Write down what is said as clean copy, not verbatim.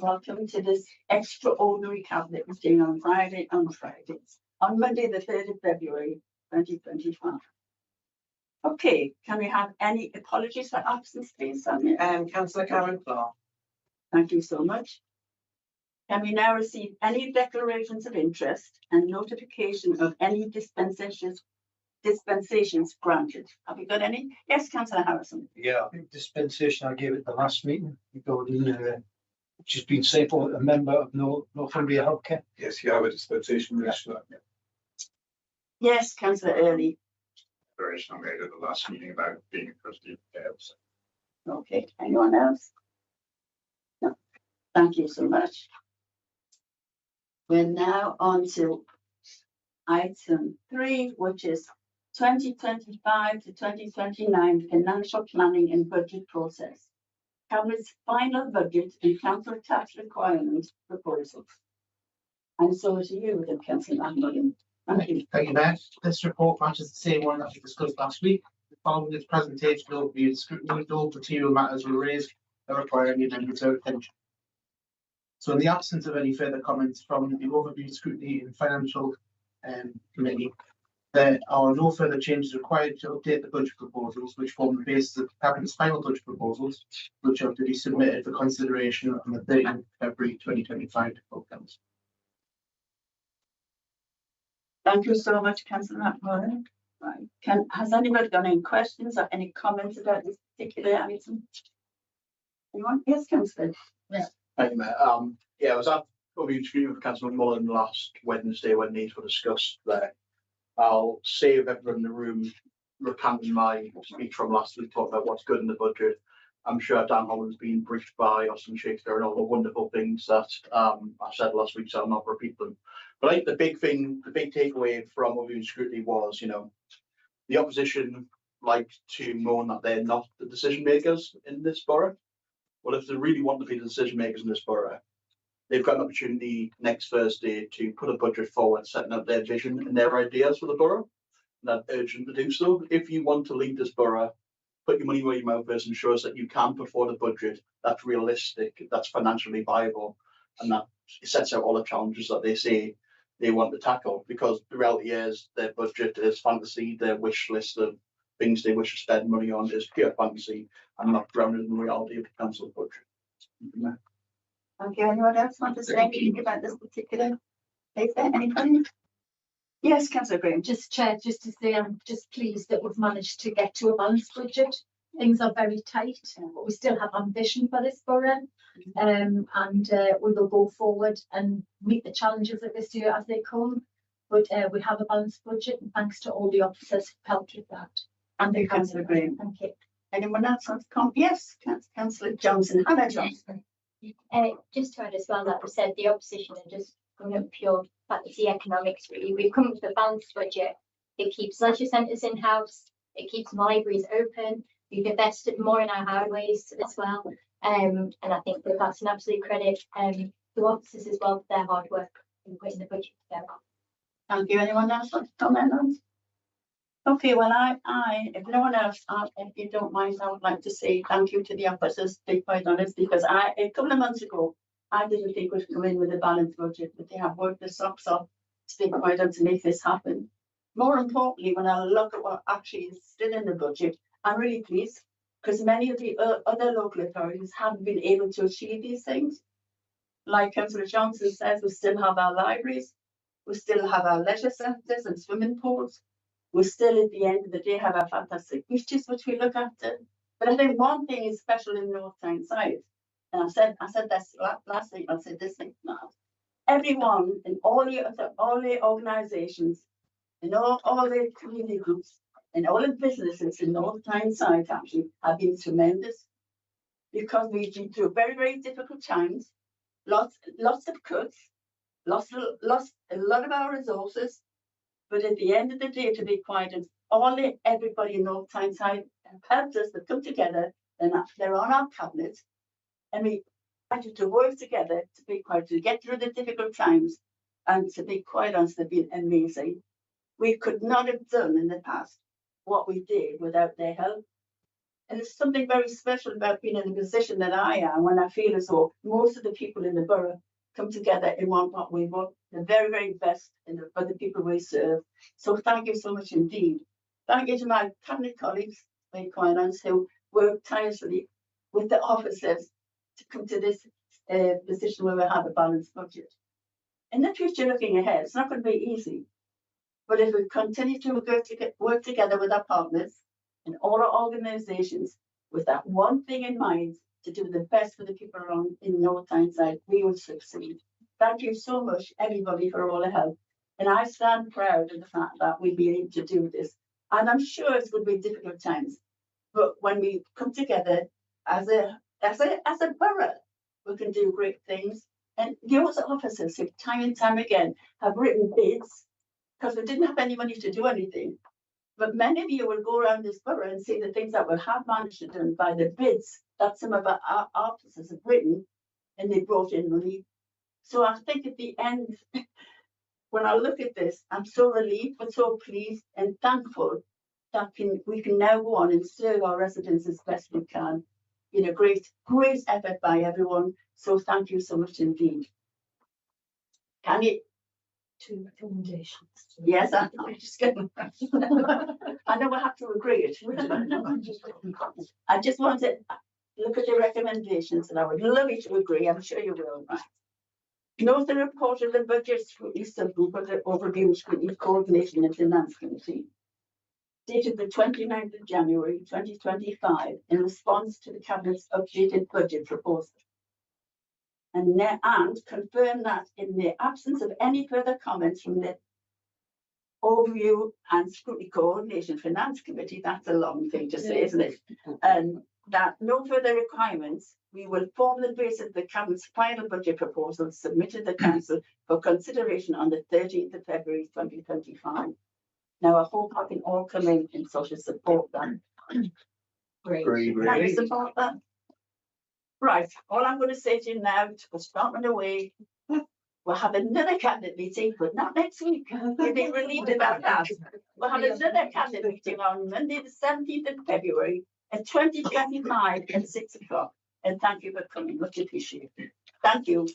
welcome to this extraordinary cabinet meeting on Fridays. On Monday, the 3rd of February, 2025. Okay, can we have any apologies for absence, please, Sonia? Councillor Karen Clark. Thank you so much. Can we now receive any declarations of interest and notification of any dispensations granted? Have we got any? Yes, Councillor Harrison. Yeah, I think dispensation I gave at the last meeting regarding which has been safe for a member of Northumbria Healthcare. Yes, you have a dispensation. Yes, Councillor Early. Declaration I made at the last meeting about being a trustee of care. Okay, anyone else? No. Thank you so much. We're now on to item 3, which is 2025 to 2029 financial planning and budget process. Cabinet's final budget and council tax requirements proposals. And so to you, with Councillor Magdalene. Thank you. Thank you, Mayor. This report matches the same one that we discussed last week. Following its presentation, overview and scrutiny, all material matters were raised that require any amendments or attention. So in the absence of any further comments from the overview, scrutiny and financial committee, there are no further changes required to update the budget proposals, which form the basis of the Cabinet's final budget proposals, which are to be submitted for consideration on the 30th of February 2025 to full council. Thank you so much, Councillor McMullen. Right. Has anybody got any questions or any comments about this particular item? Anyone? Yes, Councillor. Yeah. Thank you, Mayor. Yeah, I was at overview scrutiny with Councillor McMullen last Wednesday when these were discussed there. I'll save everyone in the room recanting my speech from last week, talking about what's good in the budget. I'm sure Dan Holland's been briefed by Austin Shakespeare and all the wonderful things that I said last week, so I'll not repeat them. But I think the big takeaway from overview scrutiny was, the opposition like to moan that they're not the decision makers in this borough. Well, if they really want to be the decision makers in this borough, they've got an opportunity next Thursday to put a budget forward, setting out their vision and their ideas for the borough. And I'd urge them to do so. If you want to lead this borough, put your money where your mouth is and show us that you can put forward a budget that's realistic, that's financially viable, and that sets out all the challenges that they say they want to tackle. Because the reality is their budget is fantasy, their wish list of things they wish to spend money on is pure fantasy and not grounded in the reality of the council budget. Okay, anyone else want to say anything about this particular case? Anybody? Yes, Councillor Graham. Chair, just to say I'm just pleased that we've managed to get to a balanced budget. Things are very tight, but we still have ambition for this borough. And we will go forward and meet the challenges of this year as they come. But we have a balanced budget, and thanks to all the officers who helped with that. Thank you, Councillor Graham. Thank you. Anyone else want to come? Yes, Councillor Johnson. Hannah Johnson. Just to add as well, that we said the opposition are just going up pure fantasy economics. Really, we've come with a balanced budget. It keeps leisure centres in house. It keeps libraries open. We've invested more in our highways as well, and I think that that's an absolute credit to officers as well for their hard work in putting the budget together. Thank you. Anyone else want to comment on? Okay, well, if no one else, if you don't mind, I would like to say thank you to the officers, to be quite honest, because a couple of months ago, I didn't think we'd come in with a balanced budget, but they have worked their socks off, to be quite honest, to make this happen. More importantly, when I look at what actually is still in the budget, I'm really pleased, because many of the other local authorities haven't been able to achieve these things. Like Councillor Johnson says, we still have our libraries, we still have our leisure centres and swimming pools. We still, at the end of the day, have our fantastic beaches, which we look after. But I think one thing is special in North Tyneside, and I said this last week, I'll say this thing now. Everyone in all the organisations, in all the community groups, and all the businesses in North Tyneside actually have been tremendous, because we've been through very, very difficult times, lots of cuts, lost a lot of our resources. But at the end of the day, to be quite honest, everybody in North Tyneside helped us to come together, and they're on our cabinet, and we tried to work together to get through the difficult times. And to be quite honest, they've been amazing. We could not have done in the past what we did without their help. And there's something very special about being in the position that I am when I feel as though most of the people in the borough come together and want what we want, the very, very best for the people we serve. So thank you so much indeed. Thank you to my cabinet colleagues, my finance, who work tirelessly with the officers to come to this position where we have a balanced budget. In the future, looking ahead, it's not going to be easy. But if we continue to work together with our partners and all our organisations with that one thing in mind, to do the best for the people around in North Tyneside, we will succeed. Thank you so much, everybody, for all the help. And I stand proud of the fact that we'll be able to do this. And I'm sure it's going to be difficult times. But when we come together as a borough, we can do great things. And those officers who time and time again have written bids because we didn't have any money to do anything. But many of you will go around this borough and see the things that we have managed to do by the bids that some of our officers have written, and they brought in money. So I think at the end, when I look at this, I'm so relieved, but so pleased and thankful that we can now go on and serve our residents as best we can. You know, great effort by everyone. So thank you so much indeed. Can you? 2 recommendations. Yes, I'm just going I know we have to agree it. I just want to look at the recommendations and I would love you to agree. I'm sure you will. Right? Note the report of the budget scrutiny subgroup of the overview scrutiny coordination and finance committee dated the 29th of January 2025 in response to the Cabinet's updated budget proposal. And confirm that in the absence of any further comments from the Overview and Scrutiny Coordination Finance Committee, that's a long thing to say, isn't it? And that no further requirements, we will form the basis of the Cabinet's final budget proposal submitted to the Council for consideration on the 13th of February 2025. Now, I hope I can all come in and sort of support that. Great. Can you support that? Right, all I'm going to say to you now, to start running away, we'll have another cabinet meeting, but not next week. You'll be relieved about that. We'll have another cabinet meeting on Monday, the 17th of February at 20:25 at 6 o'clock. And thank you for coming, much appreciated. Thank you.